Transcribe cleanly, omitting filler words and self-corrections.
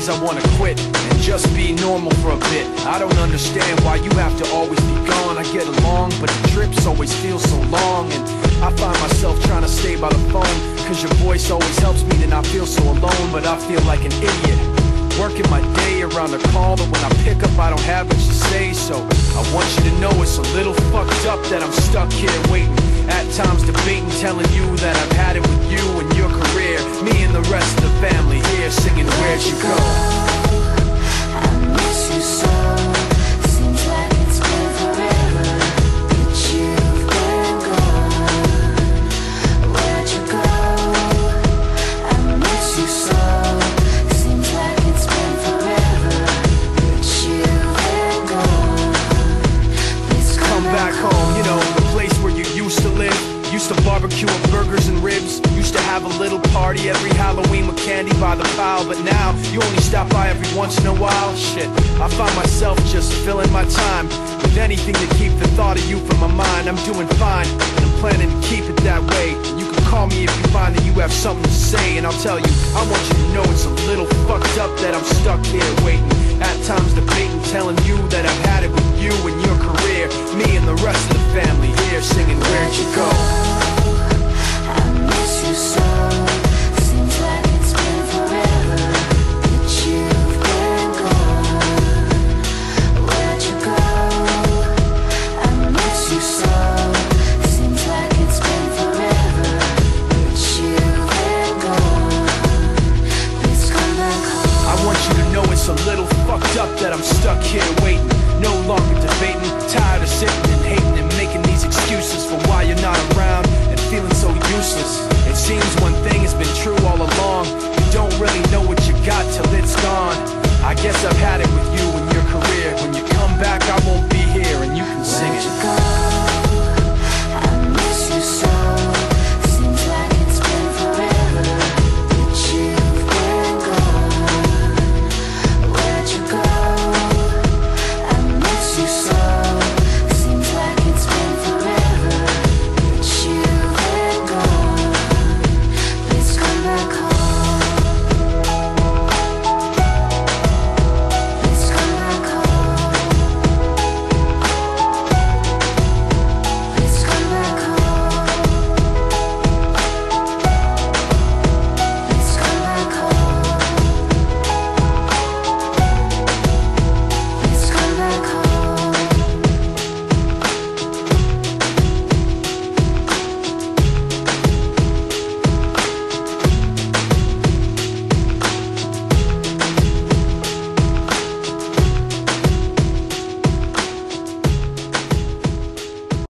days I wanna quit and just be normal for a bit. I don't understand why you have to always be gone. I get along, but the trips always feel so long. And I find myself trying to stay by the phone, cause your voice always helps me to not feel so alone. But I feel like an idiot, working my day around a call that when I pick up I don't have much to say. So I want you to know it's a little fucked up that I'm stuck here waiting, at times debating, telling you that I've had it with you and your career. Me and the rest of the family here singing Where'd You Go? I miss you so. Seems like it's been forever that you've been gone. Where'd you go? I miss you so. Seems like it's been forever that you've been gone. Please Come back home, you know, the place where you used to live. Used to barbecue and burgers and ribs. Used to have a little party every Halloween with candy by the pile. But now, you only stop by every once in a while. Shit, I find myself just filling my time with anything to keep the thought of you from my mind. I'm doing fine, and I'm planning to keep it that way. And you can call me if you find that you have something to say. And I'll tell you, I want you to know it's a little fucked up that I'm stuck here waiting, at times debating, telling you that I've had it with you and your career. Me and the rest of the family here singing Where'd You Go? I miss you so. Seems like it's been forever that you've been gone. Where'd you go? I miss you so. Seems like it's been forever that you've been gone. Please come back home. I want you to know it's a little fucked up that I'm stuck here waiting, no longer debating, tired of sitting and hating and making these excuses for why you're not around and feeling so useless. It seems one thing has been true all along: you don't really know what you got till it's gone. I guess I've had it with you and your career. When you come back I won't be here and you can sing it.